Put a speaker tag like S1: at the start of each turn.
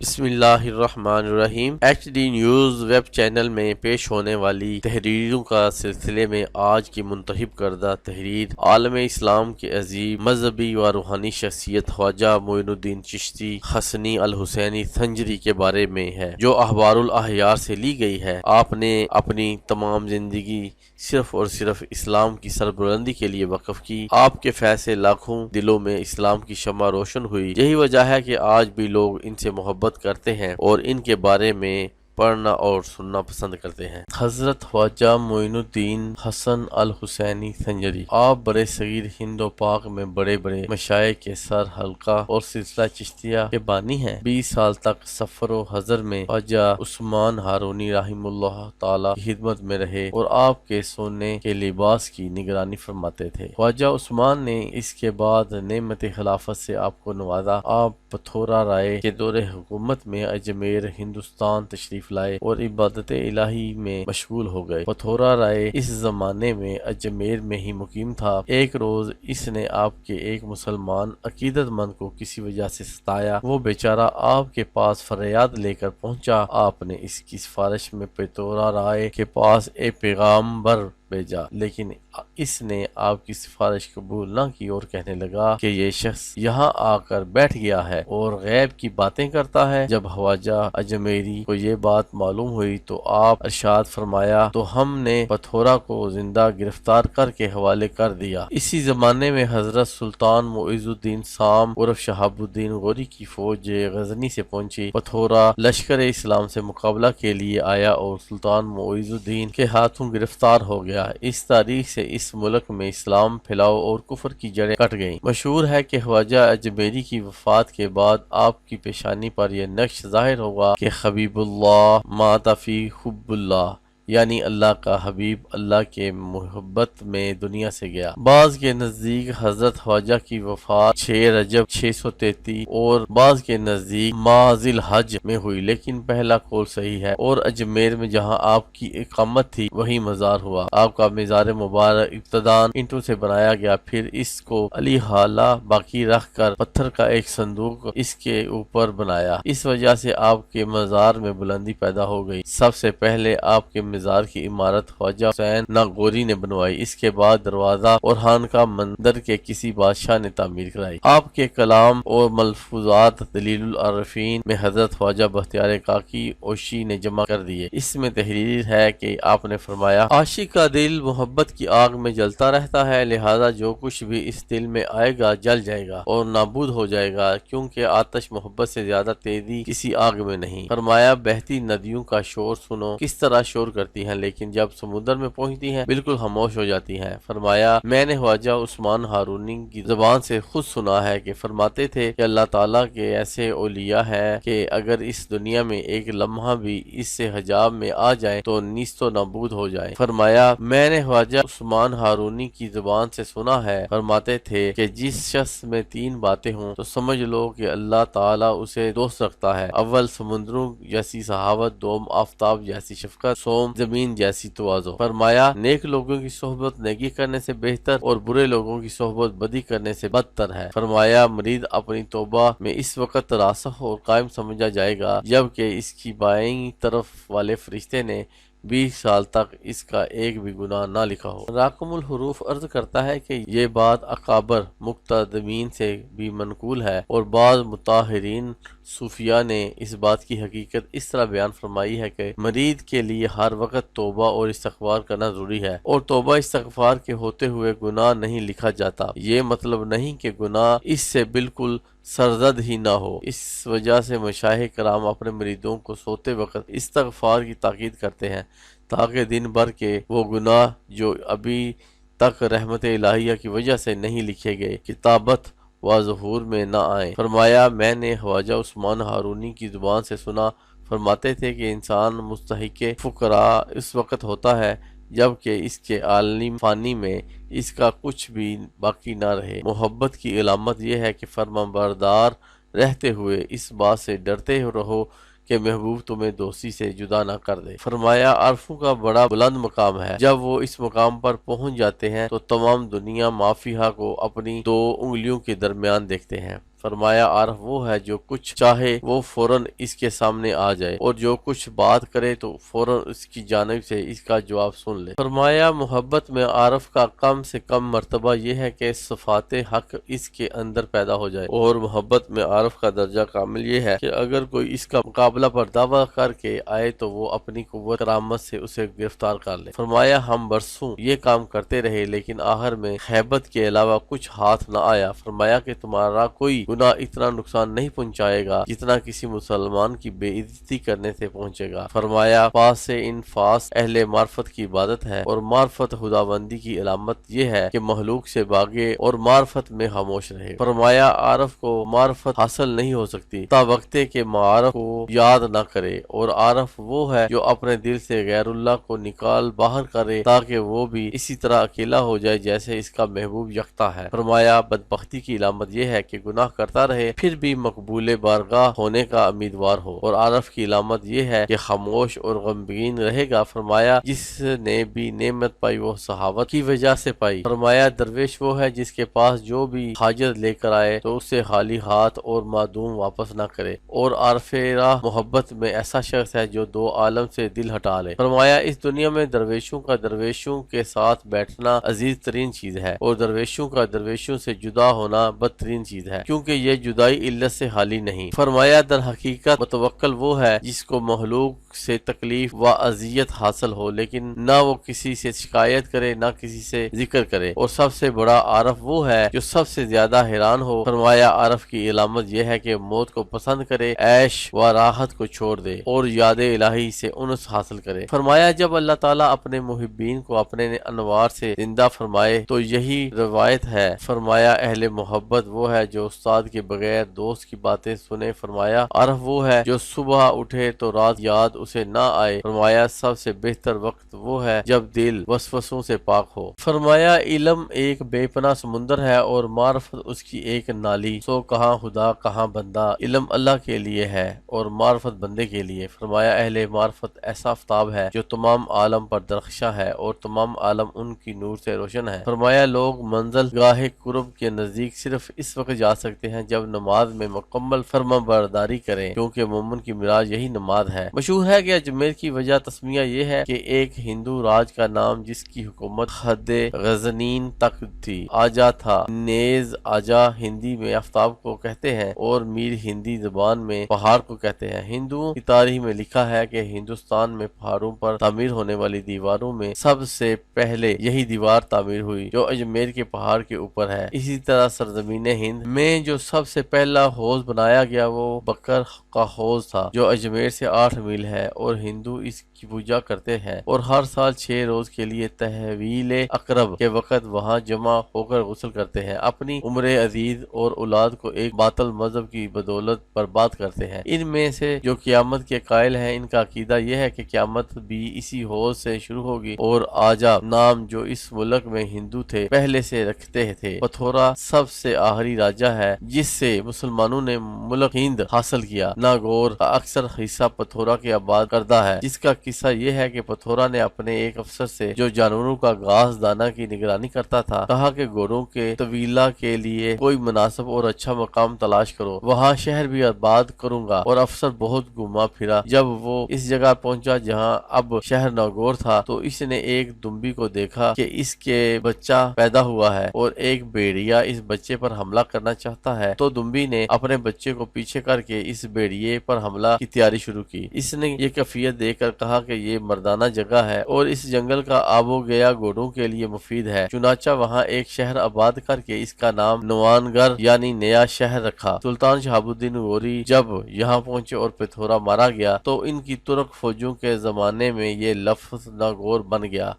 S1: بسم اللہ الرحمن الرحیم۔ H D news web channel میں پیش ہونے والی تحریروں کا سلسلے میں آج کی منتخب کردہ تحریر عالم اسلام کے عظیم مذہبی و روحانی شخصیت خواجہ معین الدین چشتی حسنی الحسینی سنجری کے بارے میں ہے، جو احبار الاحیار سے لی گئی ہے۔ آپ نے اپنی تمام زندگی صرف اور صرف اسلام کی سربلندی کے لیے وقف کی۔ آپ کے فیض سے لاکھوں دلوں میں اسلام کی شمع روشن ہوئی۔ یہی وجہ ہے کہ آج بھی لوگ ان سے محبت کرتے ہیں اور ان کے بارے میں پڑھنا اور سننا پسند کرتے ہیں۔ حضرت خواجہ معین الدین حسن الحسینی سنجری، آپ برے صغیر ہند و پاک میں بڑے بڑے مشائخ کے سر حلقہ اور سلسلہ چشتیہ کے بانی ہیں۔ 20 سال تک سفر و حضر میں خواجہ عثمان ہارونی رحمہ اللہ تعالی کی خدمت میں رہے اور آپ کے سونے کے لباس کی نگرانی فرماتے تھے۔ خواجہ عثمان نے اس کے بعد نعمت خلافت سے آپ کو نوازا۔ آپ پتھورا رائے کے دور حکومت میں اجمیر ہندوستان تشریف لائے اور عبادت الہی میں مشغول ہو گئے۔ پتھورا رائے اس زمانے میں اجمیر میں ہی مقیم تھا۔ ایک روز اس نے آپ کے ایک مسلمان عقیدت مند کو کسی وجہ سے ستایا۔ وہ بیچارہ آپ کے پاس فریاد لے کر پہنچا۔ آپ نے اس کی سفارش میں پتھورا رائے کے پاس ایک پیغامبر بھیجا، لیکن اس نے آپ کی سفارش قبول نہ کی اور کہنے لگا کہ یہ شخص یہاں آ کر بیٹھ گیا ہے اور غیب کی باتیں کرتا ہے۔ جب خواجہ اجمیری کو یہ بات معلوم ہوئی تو آپ ارشاد فرمایا تو ہم نے پتھورا کو زندہ گرفتار کر کے حوالے کر دیا۔ اسی زمانے میں حضرت سلطان معیز الدین سام عرف شہاب الدین غوری کی فوج غزنی سے پہنچی۔ پتھورا لشکر اسلام سے مقابلہ کے لیے آیا اور سلطان معیز الدین کے ہاتھوں گرفتار ہو گیا۔ اس تاریخ سے اس ملک میں اسلام پھیلاؤ اور کفر کی جڑیں کٹ گئیں۔ مشہور ہے کہ خواجہ اجمیری کی وفات کے بعد آپ کی پیشانی پر یہ نقش ظاہر ہوگا کہ حبیب اللہ مات فی حب اللہ، یعنی اللہ کا حبیب اللہ کے محبت میں دنیا سے گیا۔ بعض کے نزدیک حضرت خواجہ کی وفات 6 رجب 633 اور بعض کے نزدیک ماہ ذی الحج میں ہوئی، لیکن پہلا قول صحیح ہے اور اجمیر میں جہاں آپ کی اقامت تھی وہی مزار ہوا۔ آپ کا مزار مبارک ابتداً اینٹوں سے بنایا گیا، پھر اس کو علی حالہ باقی رکھ کر پتھر کا ایک صندوق اس کے اوپر بنایا۔ اس وجہ سے آپ کے مزار میں بلندی پیدا ہو گئی۔ سب سے پہلے آپ کے مزار کی عمارت خواجہ حسین ناگوری نے بنوائی، اس کے بعد دروازہ اور خانقاہ مندر کے کسی بادشاہ نے تعمیر کرائی۔ آپ کے کلام اور ملفوظات دلیل العارفین میں حضرت خواجہ بختیار کاکی اوشی نے جمع کر دیے۔ اس میں تحریر ہے کہ آپ نے فرمایا، عاشق کا دل محبت کی آگ میں جلتا رہتا ہے، لہذا جو کچھ بھی اس دل میں آئے گا جل جائے گا اور نابود ہو جائے گا، کیونکہ آتش محبت سے زیادہ تیزی کسی آگ میں نہیں۔ فرمایا، بہتی ندیوں کا شور سنو، کس طرح شور کرتی ہیں، لیکن جب سمندر میں پہنچتی ہیں بالکل خاموش ہو جاتی ہیں۔ فرمایا، میں نے خواجہ عثمان ہارونی کی زبان سے خود سنا ہے کہ فرماتے تھے کہ اللہ تعالیٰ کے ایسے اولیاء ہیں کہ اگر اس دنیا میں ایک لمحہ بھی اس سے حجاب میں آ جائے تو نیست و نابود ہو جائے۔ فرمایا، میں نے خواجہ عثمان ہارونی کی زبان سے سنا ہے، فرماتے تھے کہ جس شخص میں 3 باتیں ہوں تو سمجھ لو کہ اللہ تعالیٰ اسے دوست رکھتا ہے۔ اول سمندروں جیسی سخاوت، دوم آفتاب جیسی شفقت، سوم زمین جیسی تواضع۔ فرمایا، نیک لوگوں کی صحبت نیکی کرنے سے بہتر اور برے لوگوں کی صحبت بدی کرنے سے بدتر ہے۔ فرمایا، مرید اپنی توبہ میں اس وقت راسخ اور قائم سمجھا جائے گا جبکہ اس کی بائیں طرف والے فرشتے نے 20 سال تک اس کا ایک بھی گناہ نہ لکھا ہو۔ راکم الحروف عرض کرتا ہے کہ یہ بات اکابر مقتدمین سے بھی منقول ہے اور بعض مطہرین صوفیاء نے اس بات کی حقیقت اس طرح بیان فرمائی ہے کہ مرید کے لیے ہر وقت توبہ اور استغفار کرنا ضروری ہے، اور توبہ استغفار کے ہوتے ہوئے گناہ نہیں لکھا جاتا۔ یہ مطلب نہیں کہ گناہ اس سے بالکل سرزد ہی نہ ہو۔ اس وجہ سے مشائخ کرام اپنے مریدوں کو سوتے وقت استغفار کی تاکید کرتے ہیں تاکہ دن بھر کے وہ گناہ جو ابھی تک رحمت الہیہ کی وجہ سے نہیں لکھے گئے کتابت و ظہور میں نہ آئیں۔ فرمایا، میں نے خواجہ عثمان ہارونی کی زبان سے سنا، فرماتے تھے کہ انسان مستحق فقراء اس وقت ہوتا ہے جبکہ اس کے عالم فانی میں اس کا کچھ بھی باقی نہ رہے۔ محبت کی علامت یہ ہے کہ فرمانبردار رہتے ہوئے اس بات سے ڈرتے رہو کہ محبوب تمہیں دوستی سے جدا نہ کر دے۔ فرمایا، عارفوں کا بڑا بلند مقام ہے، جب وہ اس مقام پر پہنچ جاتے ہیں تو تمام دنیا مافیہا کو اپنی 2 انگلیوں کے درمیان دیکھتے ہیں۔ فرمایا عارف وہ ہے جو کچھ چاہے وہ فوراً اس کے سامنے آ جائے اور جو کچھ بات کرے تو فوراً اس کی جانب سے اس کا جواب سن لے۔ فرمایا محبت میں عارف کا کم سے کم مرتبہ یہ ہے کہ صفات حق اس کے اندر پیدا ہو جائے، اور محبت میں عارف کا درجہ کامل یہ ہے کہ اگر کوئی اس کا مقابلہ پر دعویٰ کر کے آئے تو وہ اپنی قوت کرامت سے اسے گرفتار کر لے۔ فرمایا ہم برسوں یہ کام کرتے رہے لیکن آخر میں خیبت کے علاوہ کچھ ہاتھ نہ آیا۔ فرمایا کہ تمہارا کوئی گناہ اتنا نقصان نہیں پہنچائے گا جتنا کسی مسلمان کی بے عزتی کرنے سے پہنچے گا۔ فرمایا پاس انفاس اہل معرفت کی عبادت ہے، اور معرفت خداوندی کی علامت یہ ہے کہ مخلوق سے بھاگے اور معرفت میں خاموش رہے۔ فرمایا عارف کو معرفت حاصل نہیں ہو سکتی تا وقت کے معارف کو یاد نہ کرے، اور عارف وہ ہے جو اپنے دل سے غیر اللہ کو نکال باہر کرے تاکہ وہ بھی اسی طرح اکیلا ہو جائے جیسے اس کا محبوب یکتا ہے۔ فرمایا بدبختی کی علامت یہ ہے کہ گناہ کرتا رہے پھر بھی مقبول بارگاہ ہونے کا امیدوار ہو، اور عارف کی علامت یہ ہے کہ خاموش اور غمگین رہے گا۔ فرمایا جس نے بھی نعمت پائی وہ صحابت کی وجہ سے پائی۔ فرمایا درویش وہ ہے جس کے پاس جو بھی حاجت لے کر آئے تو اسے خالی ہاتھ اور معدوم واپس نہ کرے، اور عارف راہ محبت میں ایسا شخص ہے جو دو عالم سے دل ہٹا لے۔ فرمایا اس دنیا میں درویشوں کا درویشوں کے ساتھ بیٹھنا عزیز ترین چیز ہے، اور درویشوں کا درویشوں سے جدا ہونا بدترین چیز ہے، کیونکہ یہ جدائی علت سے خالی نہیں۔ فرمایا در حقیقت متوکل وہ ہے جس کو مخلوق سے تکلیف و اذیت حاصل ہو لیکن نہ وہ کسی سے شکایت کرے نہ کسی سے ذکر کرے، اور سب سے بڑا عارف وہ ہے جو سب سے زیادہ حیران ہو۔ فرمایا عارف کی علامت یہ ہے کہ موت کو پسند کرے، عیش و راحت کو چھوڑ دے اور یاد الہی سے انس حاصل کرے۔ فرمایا جب اللہ تعالیٰ اپنے محبین کو اپنے انوار سے زندہ فرمائے تو یہی روایت ہے۔ فرمایا اہل محبت وہ ہے جو استاد کے بغیر دوست کی باتیں سنے۔ فرمایا عارف وہ ہے جو صبح اٹھے تو رات یاد اسے نہ آئے۔ فرمایا سب سے بہتر وقت وہ ہے جب دل وسوسوں سے پاک ہو۔ فرمایا علم ایک بے پناہ سمندر ہے اور معرفت اس کی ایک نالی، سو کہاں خدا کہاں بندہ، علم اللہ کے لیے ہے اور معرفت بندے کے لیے۔ فرمایا اہل معرفت ایسا آفتاب ہے جو تمام عالم پر درخشاں ہے اور تمام عالم ان کی نور سے روشن ہے۔ فرمایا لوگ منزل گاہ قرب کے نزدیک صرف اس وقت جا سکتے ہیں جب نماز میں مکمل فرما برداری کریں، کیونکہ مومن کی معراج یہی نماز ہے۔ مشہور ہے کہ اجمیر کی وجہ تسمیہ یہ ہے کہ ایک ہندو راج کا نام جس کی حکومت حد غزنین تک تھی آجا تھا، نیز آجا ہندی میں آفتاب کو کہتے ہیں اور میر ہندی زبان میں پہاڑ کو کہتے ہیں۔ ہندوؤں کی تاریخ میں لکھا ہے کہ ہندوستان میں پہاڑوں پر تعمیر ہونے والی دیواروں میں سب سے پہلے یہی دیوار تعمیر ہوئی جو اجمیر کے پہاڑ کے اوپر ہے۔ اسی طرح سرزمین ہند میں جو سب سے پہلا حوض بنایا گیا وہ بکر کا حوض تھا جو اجمیر سے 8 میل ہے، اور ہندو اس کی پوجا کرتے ہیں اور ہر سال 6 روز کے لیے تحویل اقرب کے وقت وہاں جمع ہو کر غسل کرتے ہیں، اپنی عمر عزیز اور اولاد کو ایک باطل مذہب کی بدولت برباد کرتے ہیں۔ ان میں سے جو قیامت کے قائل ہیں ان کا عقیدہ یہ ہے کہ قیامت بھی اسی حوض سے شروع ہوگی، اور آجا نام جو اس ملک میں ہندو تھے پہلے سے رکھتے تھے۔ پتھورا سب سے آخری راجہ ہے جس سے مسلمانوں نے ملک ہند حاصل کیا۔ ناگور کا اکثر حصہ پتھورا کے آباد کردہ ہے، جس کا قصہ یہ ہے کہ پتھورا نے اپنے ایک افسر سے جو جانوروں کا گھاس دانہ کی نگرانی کرتا تھا کہا کہ گھوڑوں کے طویلہ کے لیے کوئی مناسب اور اچھا مقام تلاش کرو، وہاں شہر بھی آباد کروں گا۔ اور افسر بہت گھوما پھرا، جب وہ اس جگہ پہنچا جہاں اب شہر ناگور تھا تو اس نے ایک دمبی کو دیکھا کہ اس کے بچہ پیدا ہوا ہے اور ایک بھیڑیا اس بچے پر حملہ کرنا چاہتا ہے، تو دمبی نے اپنے بچے کو پیچھے کر کے اس بھیڑیے پر حملہ کی تیاری شروع کی۔ اس نے یہ کیفیت دیکھ کر کہا کہ یہ مردانہ جگہ ہے اور اس جنگل کا آب و گیا گھوڑوں کے لیے مفید ہے، چنانچہ وہاں ایک شہر آباد کر کے اس کا نام نوانگر یعنی نیا شہر رکھا۔ سلطان شہاب الدین غوری جب یہاں پہنچے اور پتھورا مارا گیا تو ان کی ترک فوجوں کے زمانے میں یہ لفظ ناگور بن گیا۔